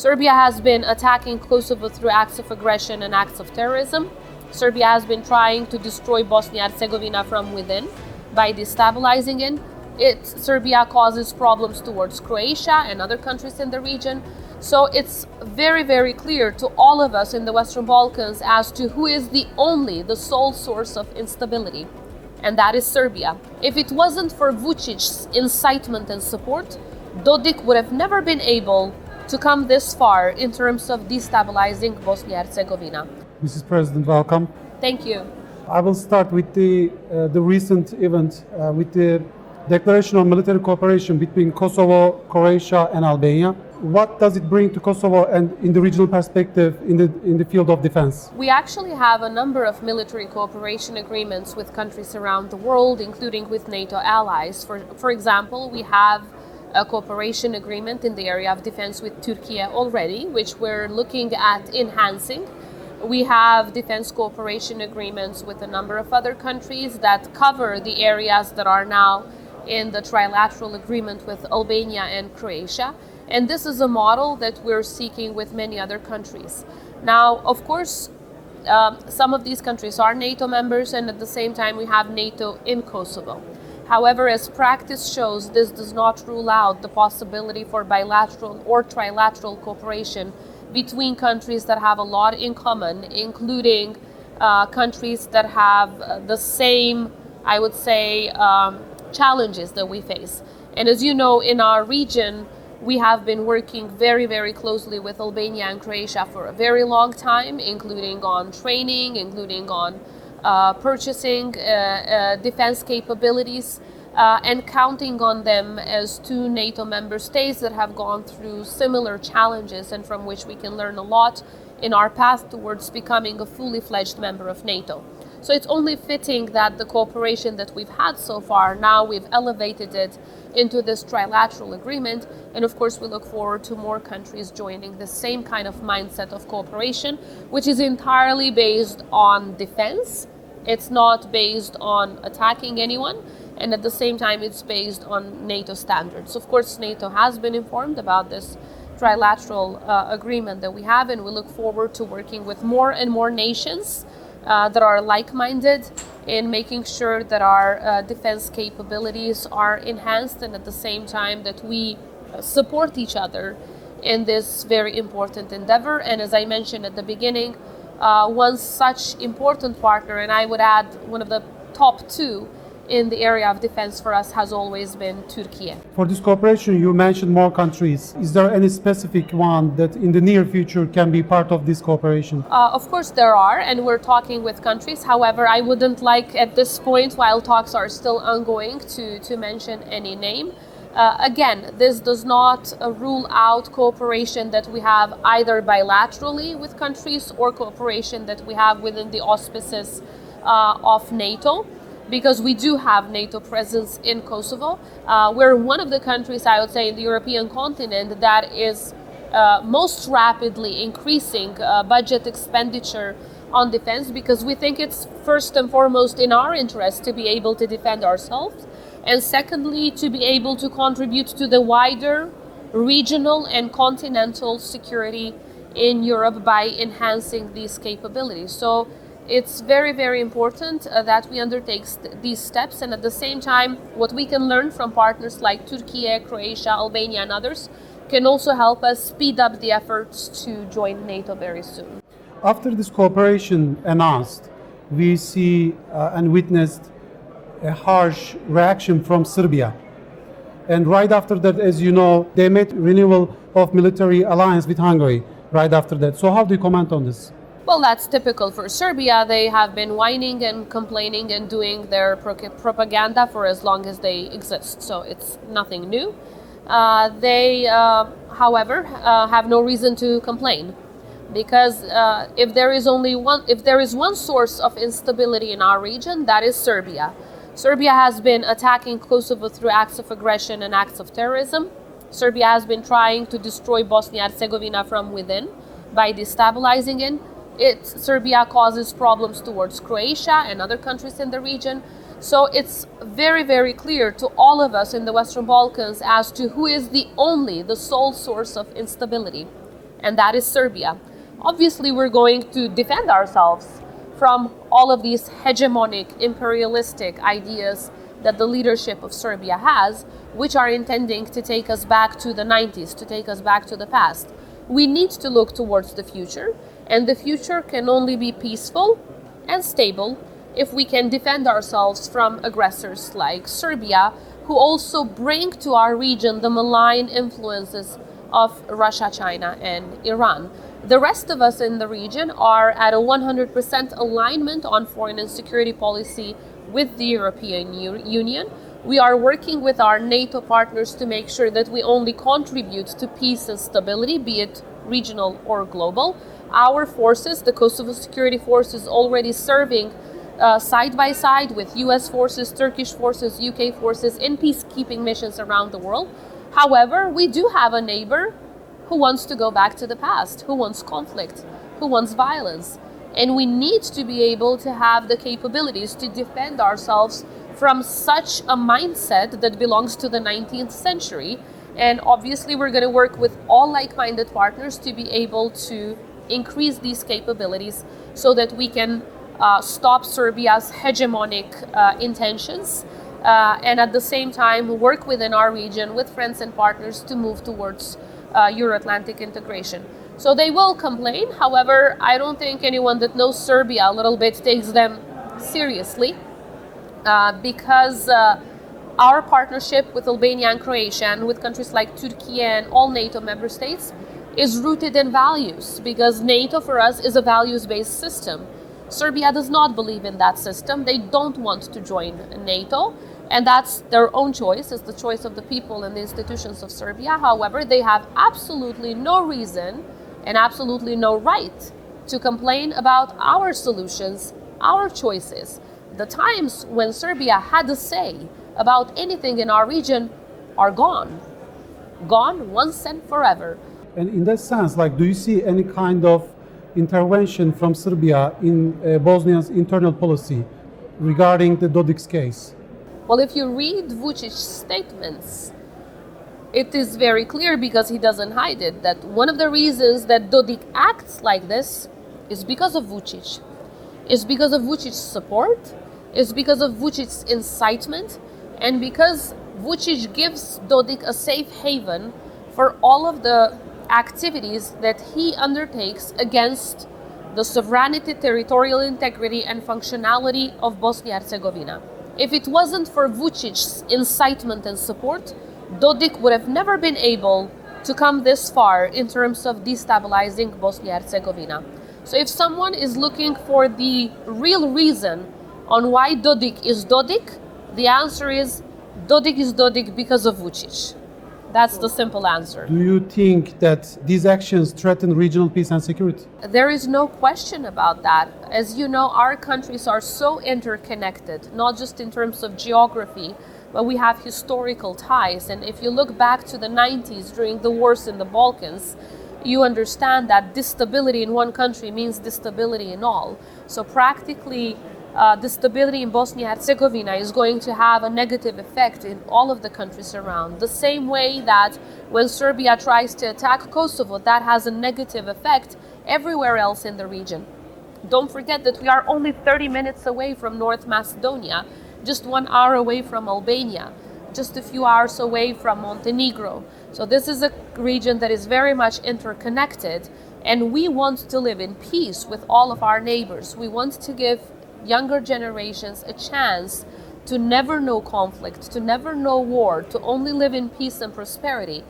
Serbia has been attacking Kosovo through acts of aggression and acts of terrorism. Serbia has been trying to destroy Bosnia and Herzegovina from within by destabilizing it. Serbia causes problems towards Croatia and other countries in the region. So it's very, very clear to all of us in the Western Balkans as to who is the sole source of instability, and that is Serbia. If it wasn't for Vucic's incitement and support, Dodik would have never been able to come this far in terms of destabilizing Bosnia and Herzegovina. Mrs. President, welcome. Thank you. I will start with the recent event with the Declaration on Military Cooperation between Kosovo, Croatia and Albania. What does it bring to Kosovo and in the regional perspective in the field of defense? We actually have a number of military cooperation agreements with countries around the world, including with NATO allies. For example, we have a cooperation agreement in the area of defense with Turkey already, which we're looking at enhancing. We have defense cooperation agreements with a number of other countries that cover the areas that are now in the trilateral agreement with Albania and Croatia. And this is a model that we're seeking with many other countries. Now, of course, some of these countries are NATO members, and at the same time we have NATO in Kosovo. However, as practice shows, this does not rule out the possibility for bilateral or trilateral cooperation between countries that have a lot in common, including countries that have the same, I would say, challenges that we face. And as you know, in our region, we have been working very, very closely with Albania and Croatia for a very long time, including on training, including on purchasing defense capabilities, and counting on them as two NATO member states that have gone through similar challenges and from which we can learn a lot in our path towards becoming a fully fledged member of NATO. So it's only fitting that the cooperation that we've had so far, now we've elevated it into this trilateral agreement, and of course we look forward to more countries joining the same kind of mindset of cooperation, which is entirely based on defense. It's not based on attacking anyone, and at the same time it's based on NATO standards. Of course, NATO has been informed about this trilateral agreement that we have, and we look forward to working with more and more nations that are like-minded in making sure that our defense capabilities are enhanced, and at the same time that we support each other in this very important endeavor. And as I mentioned at the beginning, one such important partner, and I would add one of the top two in the area of defense for us, has always been Turkey. For this cooperation, you mentioned more countries. Is there any specific one that in the near future can be part of this cooperation? Of course there are, and we're talking with countries. However, I wouldn't like at this point, while talks are still ongoing, to mention any name. Again, this does not rule out cooperation that we have either bilaterally with countries or cooperation that we have within the auspices of NATO, because we do have NATO presence in Kosovo. We're one of the countries, I would say, in the European continent that is most rapidly increasing budget expenditure on defense, because we think it's first and foremost in our interest to be able to defend ourselves, and secondly, to be able to contribute to the wider regional and continental security in Europe by enhancing these capabilities. So it's very, very important that we undertake these steps, and at the same time, what we can learn from partners like Turkey, Croatia, Albania and others can also help us speed up the efforts to join NATO very soon. After this cooperation announced, we see and witnessed a harsh reaction from Serbia. And right after that, as you know, they made renewal of military alliance with Hungary right after that. So how do you comment on this? Well, that's typical for Serbia. They have been whining and complaining and doing their propaganda for as long as they exist. So it's nothing new. They, however, have no reason to complain, because if there is one source of instability in our region, that is Serbia. Serbia has been attacking Kosovo through acts of aggression and acts of terrorism. Serbia has been trying to destroy Bosnia and Herzegovina from within by destabilizing it. Serbia causes problems towards Croatia and other countries in the region. So it's very, very clear to all of us in the Western Balkans as to who is the sole source of instability. and that is Serbia. Obviously, we're going to defend ourselves from all of these hegemonic, imperialistic ideas that the leadership of Serbia has, which are intending to take us back to the 90s, to take us back to the past. We need to look towards the future, and the future can only be peaceful and stable if we can defend ourselves from aggressors like Serbia, who also bring to our region the malign influences of Russia, China, and Iran. The rest of us in the region are at a 100% alignment on foreign and security policy with the European Union. We are working with our NATO partners to make sure that we only contribute to peace and stability, be it regional or global. Our forces, the Kosovo security forces, already serving side by side with US forces, Turkish forces, UK forces in peacekeeping missions around the world. However, we do have a neighbor who wants to go back to the past, who wants conflict, who wants violence. And we need to be able to have the capabilities to defend ourselves from such a mindset that belongs to the 19th century. And obviously, we're going to work with all like-minded partners to be able to increase these capabilities so that we can stop Serbia's hegemonic intentions and at the same time work within our region with friends and partners to move towards Euro-Atlantic integration. So they will complain. However, I don't think anyone that knows Serbia a little bit takes them seriously because our partnership with Albania and Croatia and with countries like Turkey and all NATO member states is rooted in values, because NATO for us is a values-based system. Serbia does not believe in that system. They don't want to join NATO, and that's their own choice. It's the choice of the people and the institutions of Serbia. However, they have absolutely no reason and absolutely no right to complain about our solutions, our choices. The times when Serbia had a say about anything in our region are gone. Gone once and forever. And in that sense, do you see any kind of intervention from Serbia in Bosnia's internal policy regarding the Dodik's case? Well, if you read Vučić's statements, it is very clear, because he doesn't hide it, that one of the reasons that Dodik acts like this is because of Vučić. It's because of Vučić's support, it's because of Vučić's incitement, and because Vučić gives Dodik a safe haven for all of the activities that he undertakes against the sovereignty, territorial integrity, and functionality of Bosnia and Herzegovina. If it wasn't for Vučić's incitement and support, Dodik would have never been able to come this far in terms of destabilizing Bosnia and Herzegovina. So if someone is looking for the real reason on why Dodik is Dodik, the answer is Dodik because of Vučić. That's the simple answer. Do you think that these actions threaten regional peace and security? There is no question about that. As you know, our countries are so interconnected, not just in terms of geography, but we have historical ties. And if you look back to the 90s during the wars in the Balkans, you understand that instability in one country means instability in all. So practically, the stability in Bosnia and Herzegovina is going to have a negative effect in all of the countries around. The same way that when Serbia tries to attack Kosovo, that has a negative effect everywhere else in the region. Don't forget that we are only 30 minutes away from North Macedonia, just 1 hour away from Albania, just a few hours away from Montenegro. So this is a region that is very much interconnected, and we want to live in peace with all of our neighbors. We want to give younger generations a chance to never know conflict, to never know war, to only live in peace and prosperity.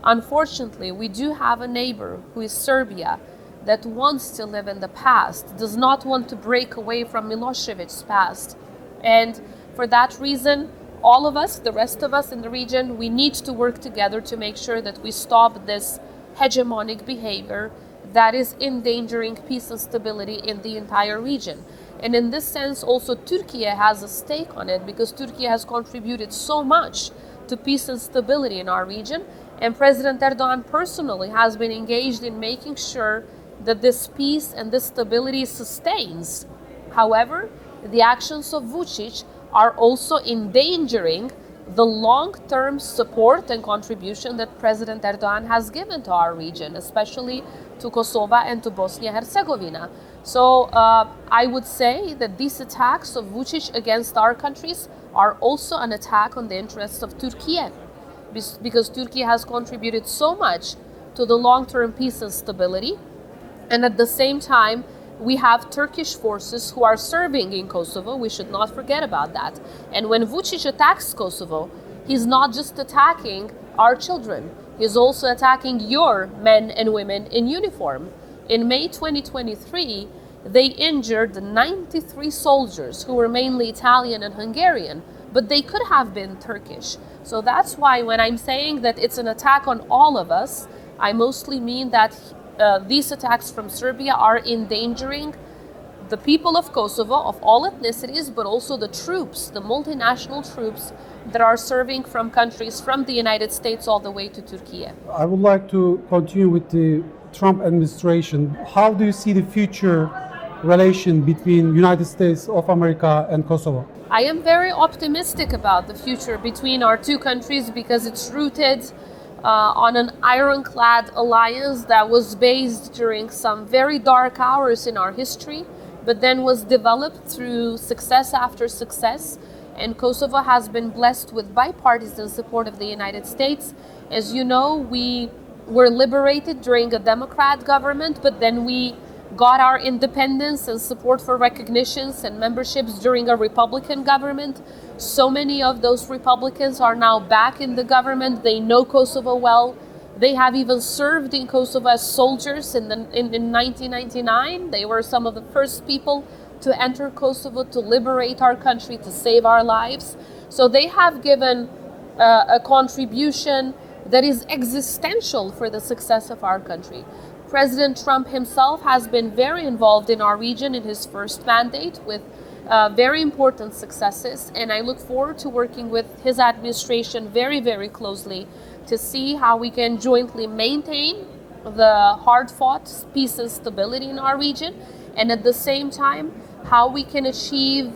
Unfortunately, we do have a neighbor who is Serbia that wants to live in the past, does not want to break away from Milosevic's past. And for that reason, all of us, the rest of us in the region, we need to work together to make sure that we stop this hegemonic behavior that is endangering peace and stability in the entire region. And in this sense, also Turkey has a stake on it, because Turkey has contributed so much to peace and stability in our region. And President Erdogan personally has been engaged in making sure that this peace and this stability sustains. However, the actions of Vučić are also endangering the long-term support and contribution that President Erdogan has given to our region, especially to Kosovo and to Bosnia-Herzegovina. So I would say that these attacks of Vučić against our countries are also an attack on the interests of Turkey, because Turkey has contributed so much to the long-term peace and stability. And at the same time, we have Turkish forces who are serving in Kosovo. We should not forget about that. And when Vučić attacks Kosovo, he's not just attacking our children. He's also attacking your men and women in uniform. In May 2023, they injured 93 soldiers who were mainly Italian and Hungarian, but they could have been Turkish. So that's why when I'm saying that it's an attack on all of us, I mostly mean that these attacks from Serbia are endangering the people of Kosovo, of all ethnicities, but also the troops, the multinational troops that are serving from countries from the United States all the way to Turkey. I would like to continue with the Trump administration. How do you see the future relation between United States of America and Kosovo? I am very optimistic about the future between our two countries because it's rooted on an ironclad alliance that was based during some very dark hours in our history, but then was developed through success after success. And Kosovo has been blessed with bipartisan support of the United States. As you know, we were liberated during a Democrat government, but then we got our independence and support for recognitions and memberships during a Republican government. So many of those Republicans are now back in the government. They know Kosovo well. They have even served in Kosovo as soldiers in 1999. They were some of the first people to enter Kosovo, to liberate our country, to save our lives. So they have given a contribution that is existential for the success of our country. President Trump himself has been very involved in our region in his first mandate with very important successes, and I look forward to working with his administration very, very closely to see how we can jointly maintain the hard-fought peace and stability in our region, and at the same time, how we can achieve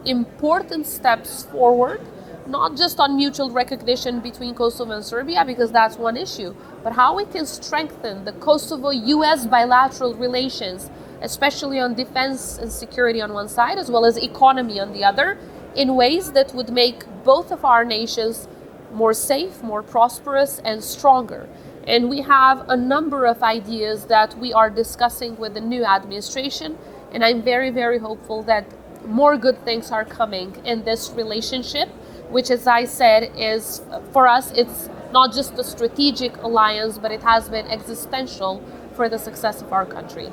important steps forward, not just on mutual recognition between Kosovo and Serbia, because that's one issue, but how we can strengthen the Kosovo-US bilateral relations, especially on defense and security on one side, as well as economy on the other, in ways that would make both of our nations more safe, more prosperous, and stronger. And we have a number of ideas that we are discussing with the new administration, and I'm very, very hopeful that more good things are coming in this relationship, which, as I said, is, for us, it's not just a strategic alliance, but it has been existential for the success of our country.